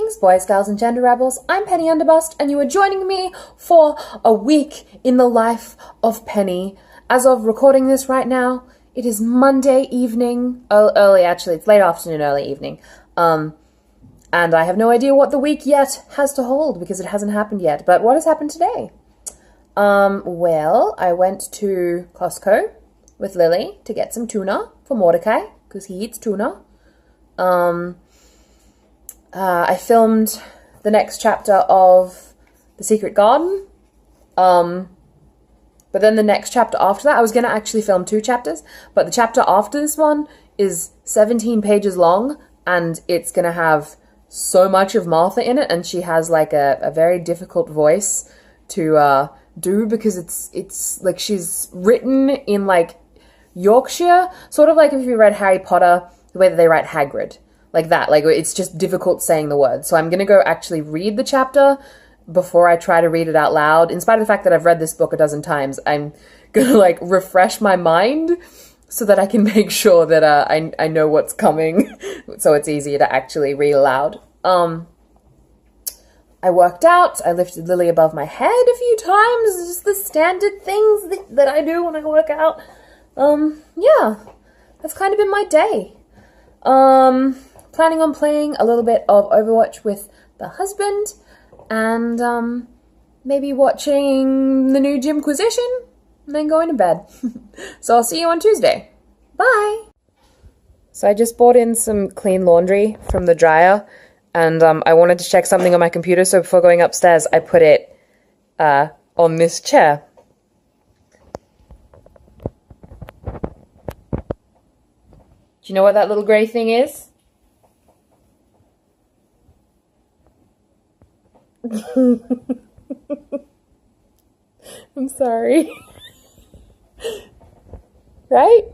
Greetings, boys, girls, and gender rebels. I'm Penny Underbust, and you are joining me for a week in the life of Penny. As of recording this right now, it is Monday evening. Oh, early, actually. It's late afternoon, early evening. And I have no idea what the week yet has to hold because it hasn't happened yet. But what has happened today? Well, I went to Costco with Lily to get some tuna for Mordecai because he eats tuna. I filmed the next chapter of The Secret Garden. But then the next chapter after that, I was going to actually film 2 chapters, but the chapter after this one is 17 pages long, and it's going to have so much of Martha in it, and she has like a very difficult voice to do because it's like she's written in like Yorkshire, sort of like if you read Harry Potter, the way that they write Hagrid. Like that, like it's just difficult saying the words. So I'm going to go actually read the chapter before I try to read it out loud. In spite of the fact that I've read this book a dozen times, I'm going to like refresh my mind so that I can make sure that I know what's coming. So it's easier to actually read aloud. I worked out. I lifted Lily above my head a few times. Just the standard things that I do when I work out. Yeah, that's kind of been my day. Planning on playing a little bit of Overwatch with the husband, and maybe watching the new Gymquisition, and then going to bed. So I'll see you on Tuesday. Bye! So I just bought in some clean laundry from the dryer, and I wanted to check something on my computer, so before going upstairs I put it on this chair. Do you know what that little grey thing is? I'm sorry. Right?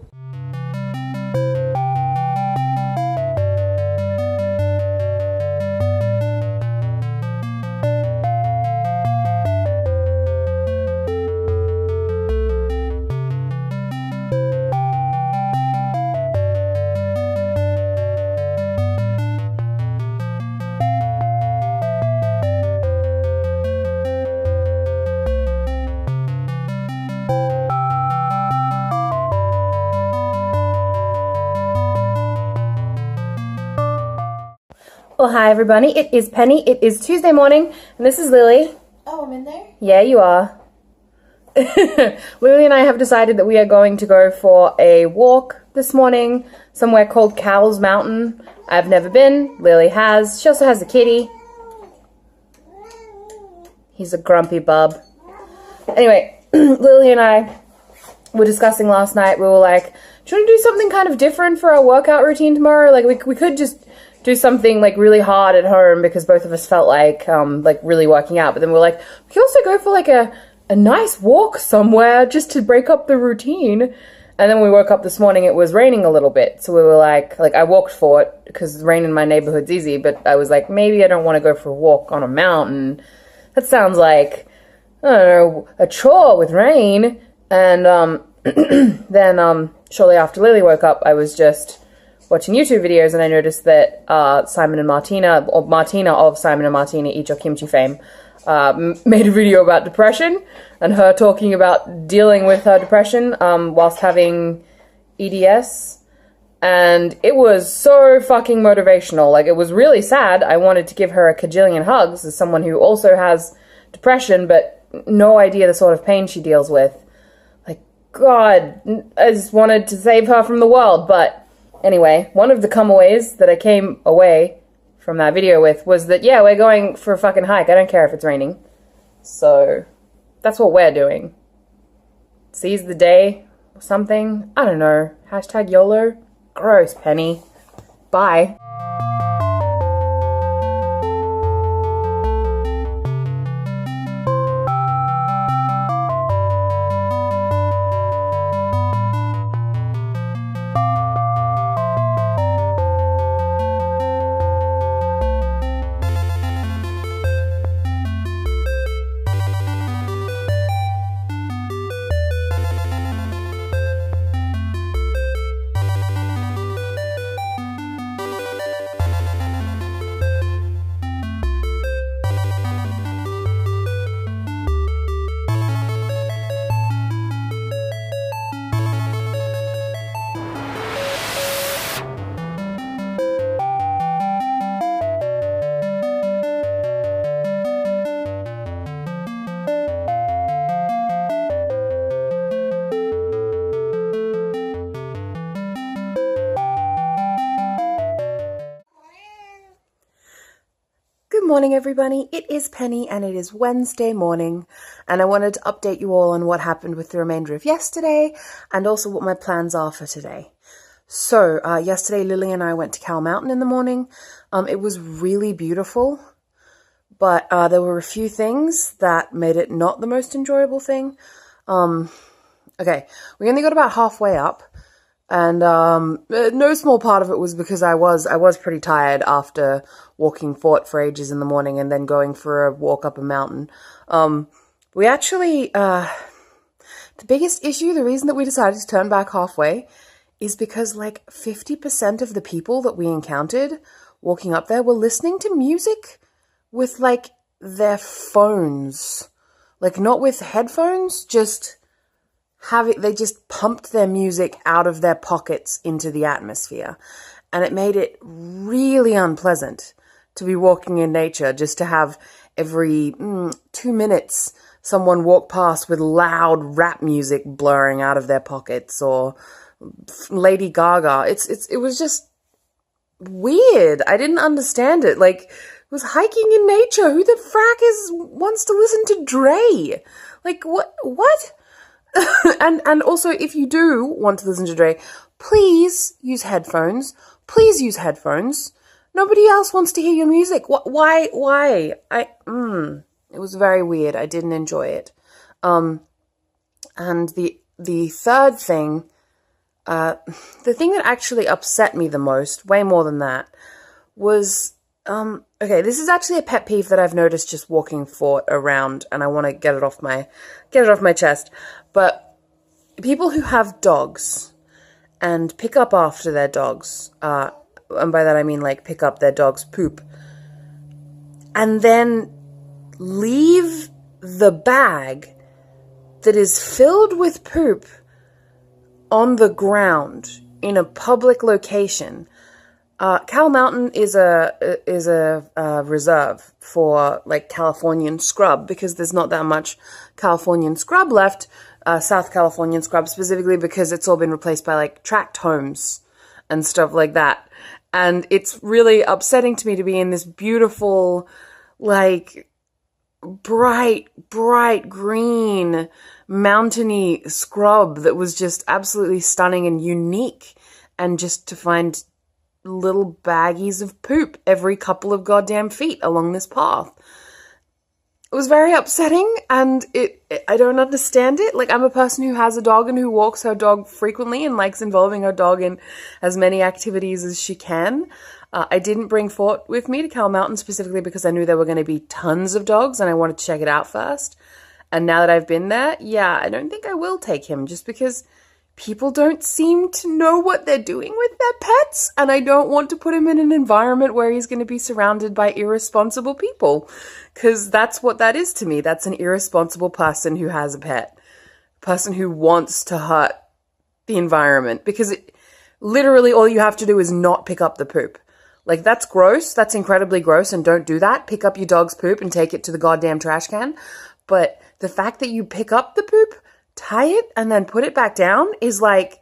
Well, hi everybody, it is Penny, it is Tuesday morning, and this is Lily. Oh, I'm in there? Yeah, you are. Lily and I have decided that we are going to go for a walk this morning, somewhere called Cowles Mountain. I've never been, Lily has. She also has a kitty. He's a grumpy bub. Anyway, Lily and I were discussing last night, we were like, do you want to do something kind of different for our workout routine tomorrow? Like, we could just do something like really hard at home because both of us felt like really working out. But then we're like, we could also go for like a nice walk somewhere just to break up the routine. And then when we woke up this morning, it was raining a little bit. So we were like I walked for it because rain in my neighborhood's easy. But I was like, maybe I don't want to go for a walk on a mountain. That sounds like, I don't know, a chore with rain. And then shortly after Lily woke up, I was just watching YouTube videos, and I noticed that Simon and Martina, or Martina of Simon and Martina Eat Your Kimchi fame, made a video about depression, and her talking about dealing with her depression whilst having EDS, and it was so fucking motivational. Like, it was really sad. I wanted to give her a kajillion hugs as someone who also has depression, but no idea the sort of pain she deals with. Like, God, I just wanted to save her from the world, but anyway, one of the come-aways that I came away from that video with was that, yeah, we're going for a fucking hike. I don't care if it's raining. So, that's what we're doing. Seize the day or something. I don't know. Hashtag YOLO. Gross, Penny. Bye. morning, everybody. It is Penny and it is Wednesday morning, and I wanted to update you all on what happened with the remainder of yesterday and also what my plans are for today. So, yesterday Lily and I went to Cow Mountain in the morning. It was really beautiful, but there were a few things that made it not the most enjoyable thing. Okay, we only got about halfway up. And no small part of it was because I was pretty tired after walking Fort for ages in the morning and then going for a walk up a mountain. We actually, the biggest issue, the reason that we decided to turn back halfway is because like 50% of the people that we encountered walking up there were listening to music with like their phones. Like not with headphones, just... they just pumped their music out of their pockets into the atmosphere. And it made it really unpleasant to be walking in nature, just to have every 2 minutes someone walk past with loud rap music blaring out of their pockets, or Lady Gaga. It was just weird. I didn't understand it. Like, it was hiking in nature. Who the frack wants to listen to Dre? Like, what? and also, if you do want to listen to Dre, please use headphones. Please use headphones. Nobody else wants to hear your music. Why? It was very weird. I didn't enjoy it. And the third thing, the thing that actually upset me the most, way more than that, was, okay, this is actually a pet peeve that I've noticed just walking Fort around, and I want to get it off my chest. But people who have dogs and pick up after their dogs, and by that I mean like pick up their dog's poop, and then leave the bag that is filled with poop on the ground in a public location. Cow Mountain is a reserve for like Californian scrub, because there's not that much Californian scrub left, South Californian scrub specifically, because it's all been replaced by like tract homes and stuff like that. And it's really upsetting to me to be in this beautiful, like bright green mountainy scrub that was just absolutely stunning and unique, and just to find little baggies of poop every couple of goddamn feet along this path. It was very upsetting, and I don't understand it. Like, I'm a person who has a dog and who walks her dog frequently and likes involving her dog in as many activities as she can. I didn't bring Fort with me to Cow Mountain specifically because I knew there were going to be tons of dogs and I wanted to check it out first. And now that I've been there, yeah, I don't think I will take him, just because people don't seem to know what they're doing with their pets, and I don't want to put him in an environment where he's going to be surrounded by irresponsible people, because that's what that is to me. That's an irresponsible person who has a pet, a person who wants to hurt the environment, because literally all you have to do is not pick up the poop. Like, that's gross. That's incredibly gross, and don't do that. Pick up your dog's poop and take it to the goddamn trash can. But the fact that you pick up the poop, tie it, and then put it back down is like,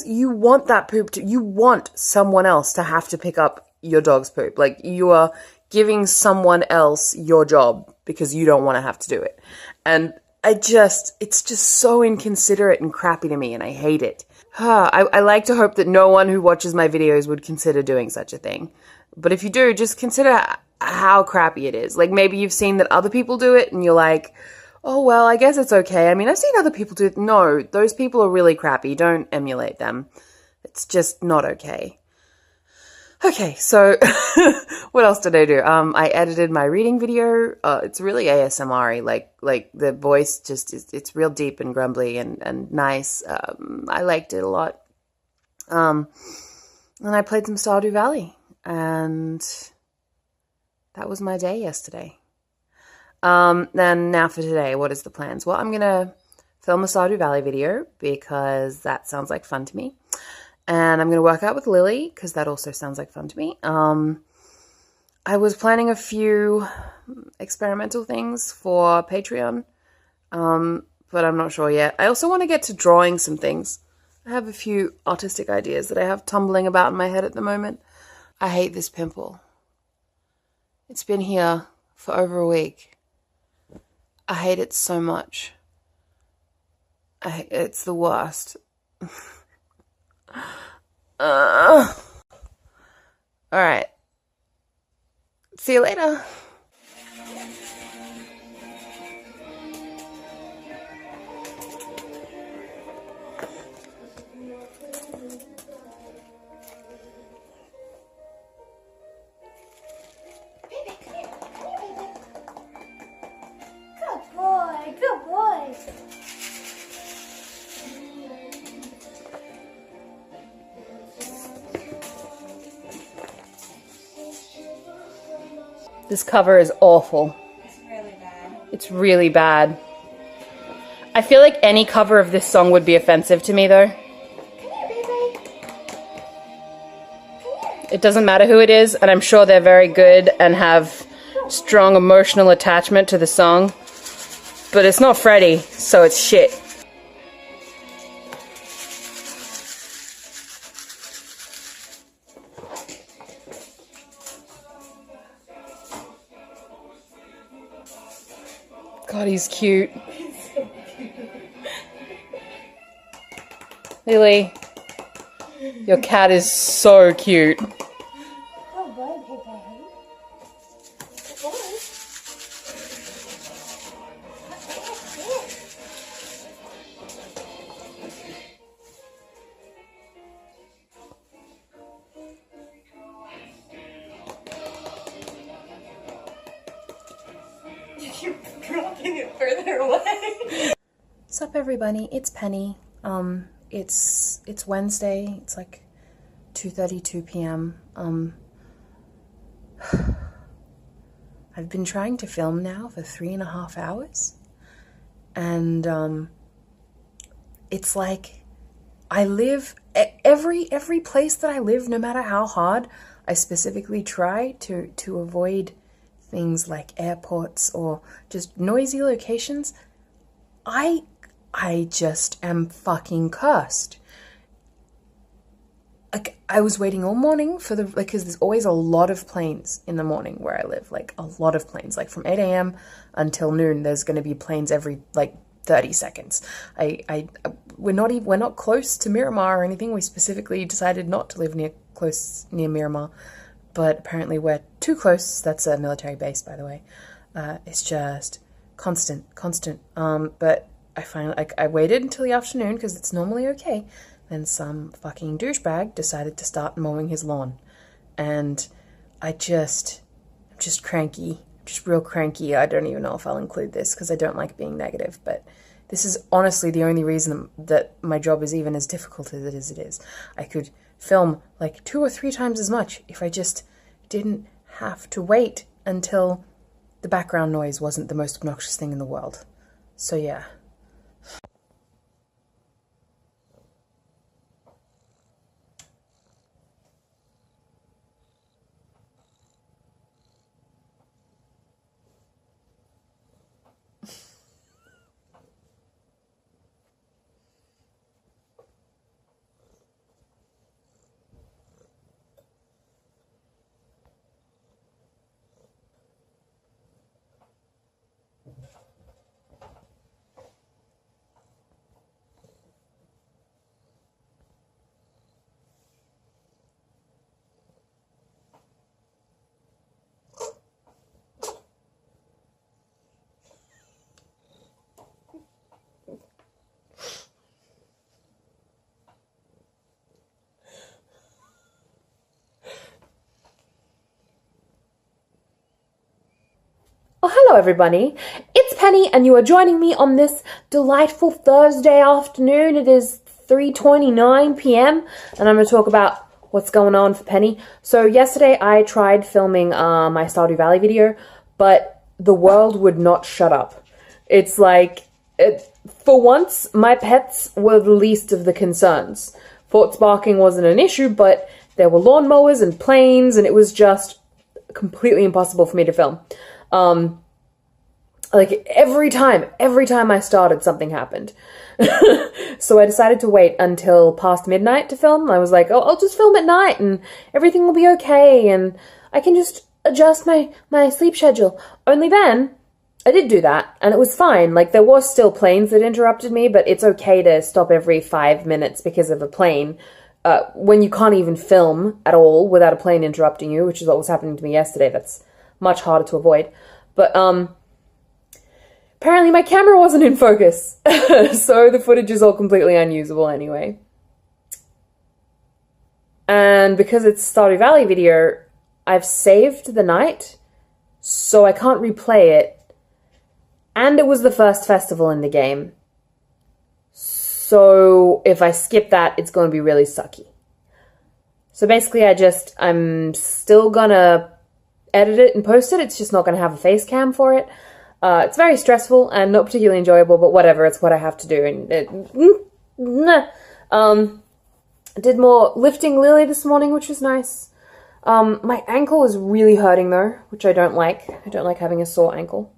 you want that poop you want someone else to have to pick up your dog's poop. Like, you are giving someone else your job because you don't want to have to do it. And it's just so inconsiderate and crappy to me, and I hate it. I like to hope that no one who watches my videos would consider doing such a thing. But if you do, just consider how crappy it is. Like, maybe you've seen that other people do it and you're like, oh, well, I guess it's okay. I mean, I've seen other people do it. No, those people are really crappy. Don't emulate them. It's just not okay. Okay, so what else did I do? I edited my reading video. It's really ASMR-y. Like the voice just it's real deep and grumbly and nice. I liked it a lot. And I played some Stardew Valley, and that was my day yesterday. Then now for today, what is the plans? Well, I'm going to film a Stardew Valley video because that sounds like fun to me. And I'm going to work out with Lily because that also sounds like fun to me. I was planning a few experimental things for Patreon, but I'm not sure yet. I also want to get to drawing some things. I have a few artistic ideas that I have tumbling about in my head at the moment. I hate this pimple. It's been here for over a week. I hate it so much. It's the worst. Alright. See you later. This cover is awful. It's really bad. It's really bad. I feel like any cover of this song would be offensive to me, though. Come here, baby. Come here. It doesn't matter who it is, and I'm sure they're very good and have strong emotional attachment to the song. But it's not Freddie, so it's shit. God, he's cute. Lily, your cat is so cute. Oh, boy, baby. Good boy. You're dropping it further away. What's up, everybody? It's Penny. It's Wednesday. It's like 2:32 p.m. I've been trying to film now for 3.5 hours, and it's like I live every place that I live, no matter how hard I specifically try to avoid things like airports or just noisy locations. I just am fucking cursed. Like, I was waiting all morning for because there's always a lot of planes in the morning where I live, like a lot of planes, like from 8 a.m. until noon, there's going to be planes every like 30 seconds. We're not close to Miramar or anything. We specifically decided not to live near Miramar, but apparently we're too close. That's a military base, by the way. It's just constant. But I finally, I waited until the afternoon because it's normally okay. Then some fucking douchebag decided to start mowing his lawn. And I'm just cranky. Just real cranky. I don't even know if I'll include this because I don't like being negative, but this is honestly the only reason that my job is even as difficult as it is. I could film like 2 or 3 times as much if I just didn't have to wait until the background noise wasn't the most obnoxious thing in the world. So yeah. Well, hello everybody, it's Penny and you are joining me on this delightful Thursday afternoon. It is 3:29 p.m. and I'm going to talk about what's going on for Penny. So yesterday I tried filming my Stardew Valley video, but the world would not shut up. It's like, for once, my pets were the least of the concerns. Fort's barking wasn't an issue, but there were lawnmowers and planes and it was just completely impossible for me to film. Like every time I started, something happened. So I decided to wait until past midnight to film. I was like, oh, I'll just film at night and everything will be okay and I can just adjust my sleep schedule. Only then, I did do that, and it was fine. Like, there was still planes that interrupted me, but it's okay to stop every 5 minutes because of a plane. When you can't even film at all without a plane interrupting you, which is what was happening to me yesterday. That's much harder to avoid. But, apparently my camera wasn't in focus, so the footage is all completely unusable anyway. And because it's Stardew Valley video, I've saved the night, so I can't replay it. And it was the first festival in the game. So if I skip that, it's going to be really sucky. So basically I'm still gonna edit it and post it. It's just not gonna have a face cam for it. It's very stressful and not particularly enjoyable, but whatever, it's what I have to do. And I did more lifting Lily this morning, which was nice. My ankle is really hurting though, which I don't like. I don't like having a sore ankle.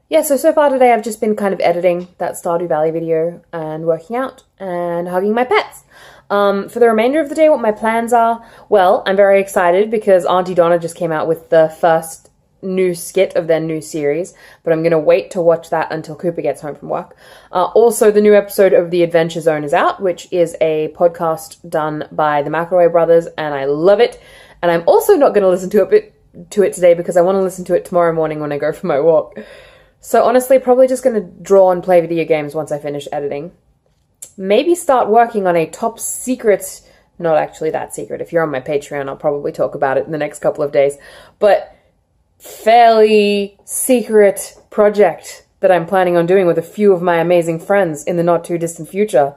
Yeah, so far today I've just been kind of editing that Stardew Valley video and working out and hugging my pets. For the remainder of the day, what my plans are, well, I'm very excited because Auntie Donna just came out with the first new skit of their new series, but I'm going to wait to watch that until Cooper gets home from work. Also, the new episode of The Adventure Zone is out, which is a podcast done by the McElroy brothers, and I love it. And I'm also not going to listen to it today because I want to listen to it tomorrow morning when I go for my walk. So honestly, probably just going to draw and play video games once I finish editing. Maybe start working on a top secret, not actually that secret. If you're on my Patreon, I'll probably talk about it in the next couple of days, but fairly secret project that I'm planning on doing with a few of my amazing friends in the not too distant future.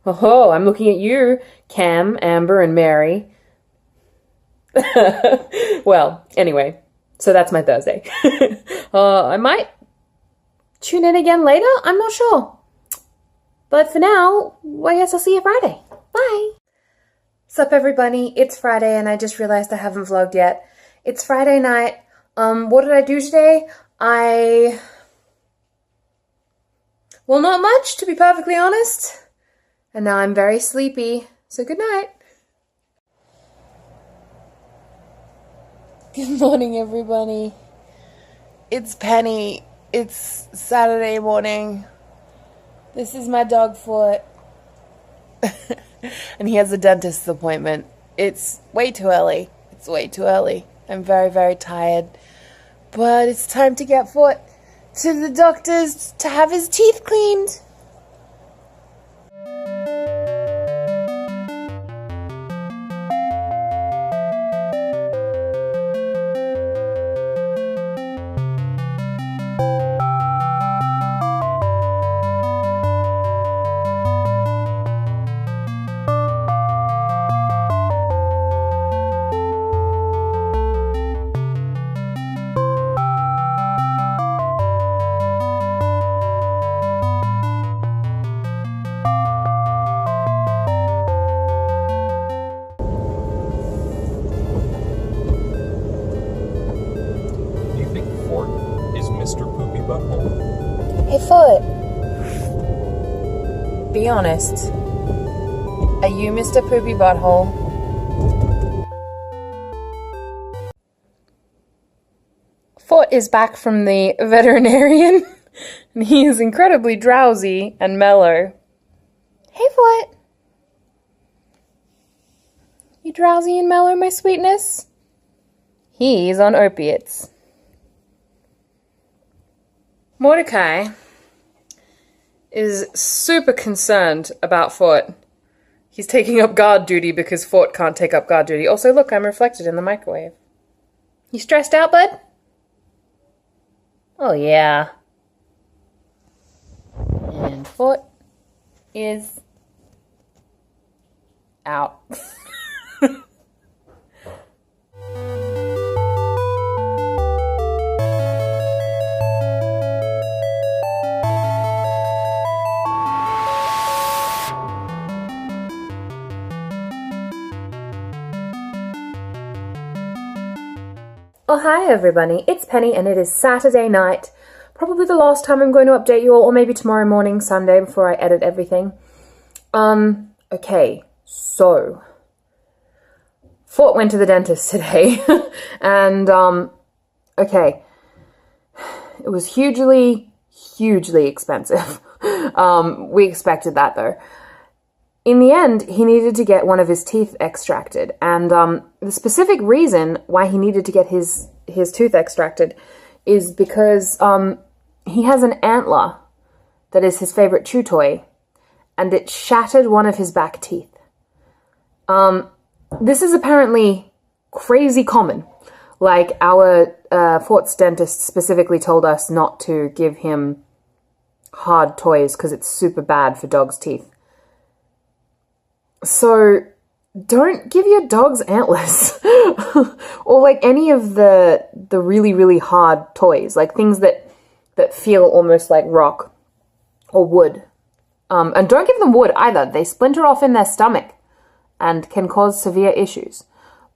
Oh, I'm looking at you, Cam, Amber, and Mary. Well, anyway, so that's my Thursday. I might tune in again later, I'm not sure. But for now, I guess I'll see you Friday. Bye! Sup everybody, it's Friday and I just realized I haven't vlogged yet. It's Friday night. What did I do today? Well, not much, to be perfectly honest. And now I'm very sleepy, so good night. Good morning, everybody. It's Penny. It's Saturday morning. This is my dog Foot. And he has a dentist's appointment. It's way too early. It's way too early. I'm very, very tired. But it's time to get Foot to the doctor's to have his teeth cleaned. Hey Foot, be honest. Are you Mr. Poopy Butthole? Foot is back from the veterinarian and he is incredibly drowsy and mellow. Hey Foot! You drowsy and mellow, my sweetness? He's on opiates. Mordecai is super concerned about Foot. He's taking up guard duty because Foot can't take up guard duty. Also, look, I'm reflected in the microwave. You stressed out, bud? Oh, yeah. And Foot is out. Oh, hi everybody, it's Penny and it is Saturday night. Probably the last time I'm going to update you all, or maybe tomorrow morning, Sunday, before I edit everything. Okay, so Fort went to the dentist today, and, okay, it was hugely expensive. We expected that, though. In the end, he needed to get one of his teeth extracted, and the specific reason why he needed to get his tooth extracted is because he has an antler that is his favorite chew toy, and it shattered one of his back teeth. This is apparently crazy common. Like, our Fort's dentist specifically told us not to give him hard toys because it's super bad for dogs' teeth. So, don't give your dogs antlers. Or, like, any of the really hard toys. Like, things that feel almost like rock or wood. And don't give them wood either. They splinter off in their stomach and can cause severe issues.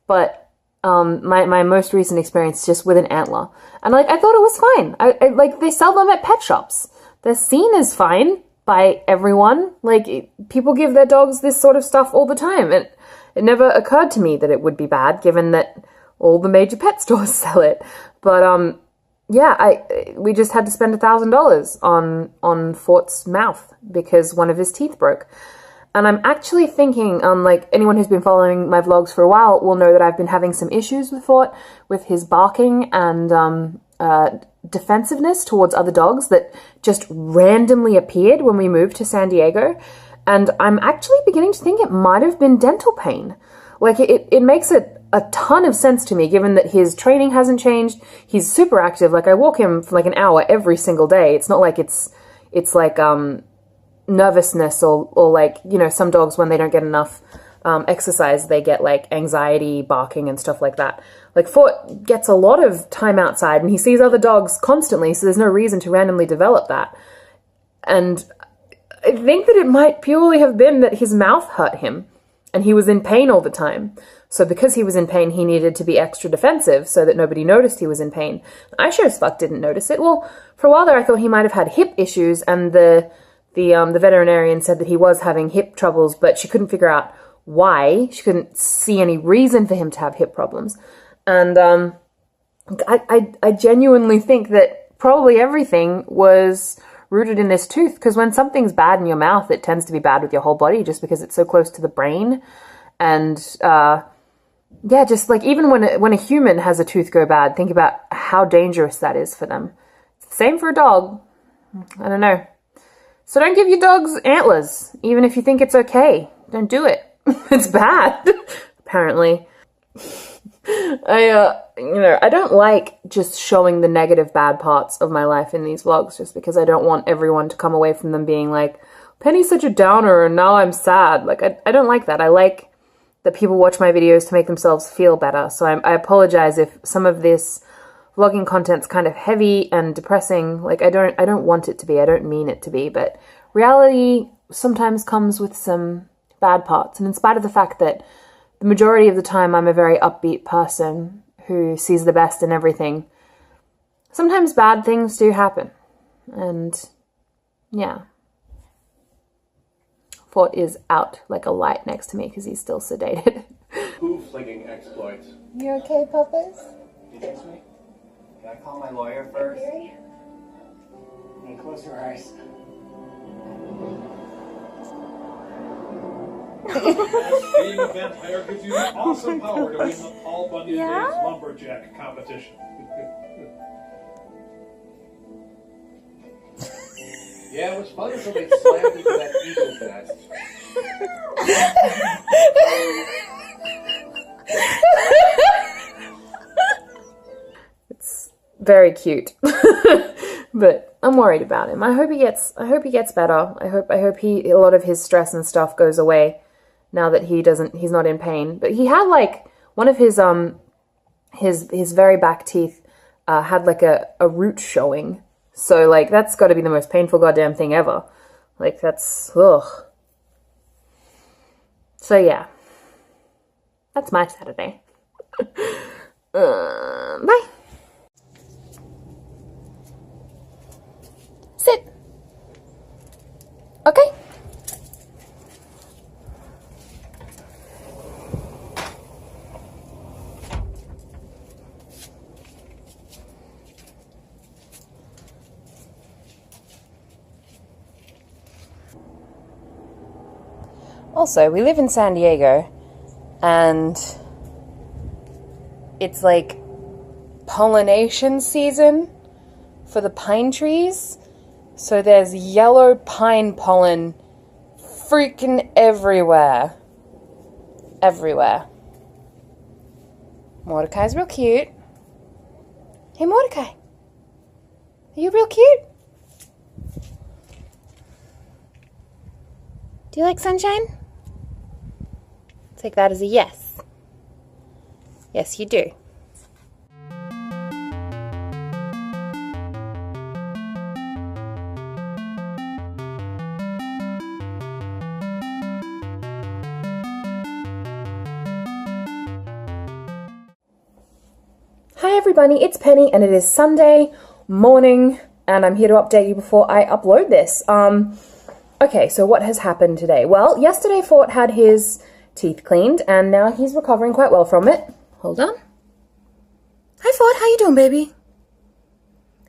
But my most recent experience just with an antler. And, like, I thought it was fine. I like, they sell them at pet shops. They're seen as fine by everyone. Like, people give their dogs this sort of stuff all the time. And it never occurred to me that it would be bad, given that all the major pet stores sell it. But, yeah, we just had to spend $1,000 on Fort's mouth because one of his teeth broke. And I'm actually thinking, like, anyone who's been following my vlogs for a while will know that I've been having some issues with Fort, with his barking and defensiveness towards other dogs that just randomly appeared when we moved to San Diego. And I'm actually beginning to think it might have been dental pain. Like, it makes a ton of sense to me, given that his training hasn't changed. He's super active. Like, I walk him for like an hour every single day. It's not like it's like, nervousness or like, you know, some dogs when they don't get enough exercise, they get like anxiety, barking and stuff like that. Like, Fort gets a lot of time outside and he sees other dogs constantly, so there's no reason to randomly develop that. And I think that it might purely have been that his mouth hurt him and he was in pain all the time. So because he was in pain, he needed to be extra defensive so that nobody noticed he was in pain. I sure as fuck didn't notice it. Well, for a while there, I thought he might have had hip issues, and the veterinarian said that he was having hip troubles, but she couldn't figure out why. She couldn't see any reason for him to have hip problems. And I genuinely think that probably everything was rooted in this tooth, because when something's bad in your mouth, it tends to be bad with your whole body just because it's so close to the brain. And yeah, just like even when a human has a tooth go bad, think about how dangerous that is for them. Same for a dog. I don't know. So don't give your dogs antlers, even if you think it's okay. Don't do it. It's bad, apparently. I don't like just showing the negative bad parts of my life in these vlogs, just because I don't want everyone to come away from them being like, Penny's such a downer and now I'm sad. Like, I don't like that. I like that people watch my videos to make themselves feel better. So I apologize if some of this vlogging content's kind of heavy and depressing. Like, I don't want it to be. I don't mean it to be. But reality sometimes comes with some bad parts. And in spite of the fact that the majority of the time I'm a very upbeat person who sees the best in everything, sometimes bad things do happen. And yeah. Fort is out like a light next to me because he's still sedated. Poo-flinging exploits. You okay, Puppers? You text me? Can I call my lawyer first? Okay. And close your eyes. Being a vampire gives you the awesome power to win the Paul Bunyan Days Lumberjack competition. Yeah, it was fun until they slammed into that eagle's nest. It's very cute. But I'm worried about him. I hope he gets better. I hope a lot of his stress and stuff goes away now that he's not in pain. But he had like one of his very back teeth had like a root showing. So like that's got to be the most painful goddamn thing ever. Like that's ugh. So yeah. That's my Saturday. Bye. Sit. Okay. Also, we live in San Diego, and it's like pollination season for the pine trees. So there's yellow pine pollen freaking everywhere. Everywhere. Mordecai's real cute. Hey, Mordecai. Are you real cute? Do you like sunshine? Take that as a yes. Yes, you do. Hi everybody, it's Penny and it is Sunday morning and I'm here to update you before I upload this. Okay, so what has happened today? Well, yesterday Fort had his teeth cleaned and now he's recovering quite well from it. Hold on. Hi Fort, how you doing, baby?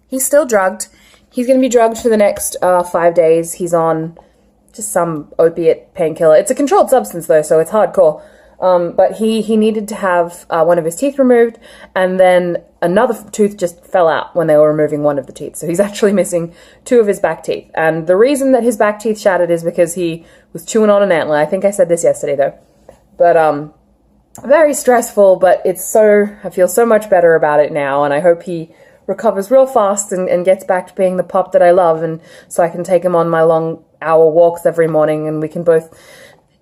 He's still drugged. He's going to be drugged for the next 5 days. He's on just some opiate painkiller. It's a controlled substance though, so it's hardcore. But he needed to have one of his teeth removed, and then another tooth just fell out when they were removing one of the teeth. So he's actually missing 2 of his back teeth. And the reason that his back teeth shattered is because he was chewing on an antler. I think I said this yesterday though. But very stressful, but I feel so much better about it now, and I hope he recovers real fast and gets back to being the pup that I love, and so I can take him on my long hour walks every morning and we can both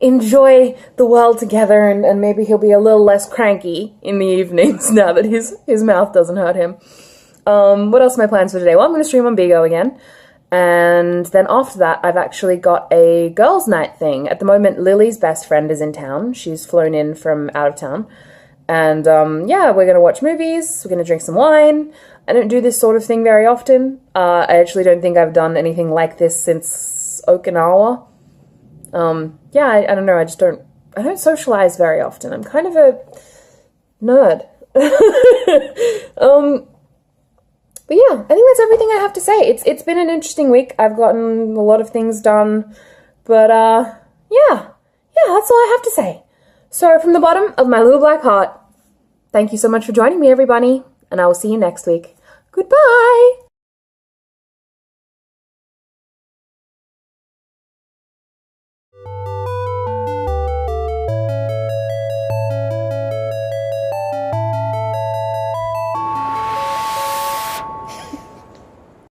enjoy the world together, and maybe he'll be a little less cranky in the evenings now that his mouth doesn't hurt him. What else are my plans for today? Well, I'm going to stream on Bigo again, and then after that I've actually got a girls' night thing. At the moment, Lily's best friend is in town. She's flown in from out of town, and yeah, we're going to watch movies, we're going to drink some wine. I don't do this sort of thing very often. I actually don't think I've done anything like this since Okinawa. Yeah, I don't know, I don't socialize very often. I'm kind of a nerd. But yeah, I think that's everything I have to say. It's been an interesting week. I've gotten a lot of things done, but yeah, that's all I have to say. So from the bottom of my little black heart, thank you so much for joining me, everybody, and I will see you next week. Goodbye!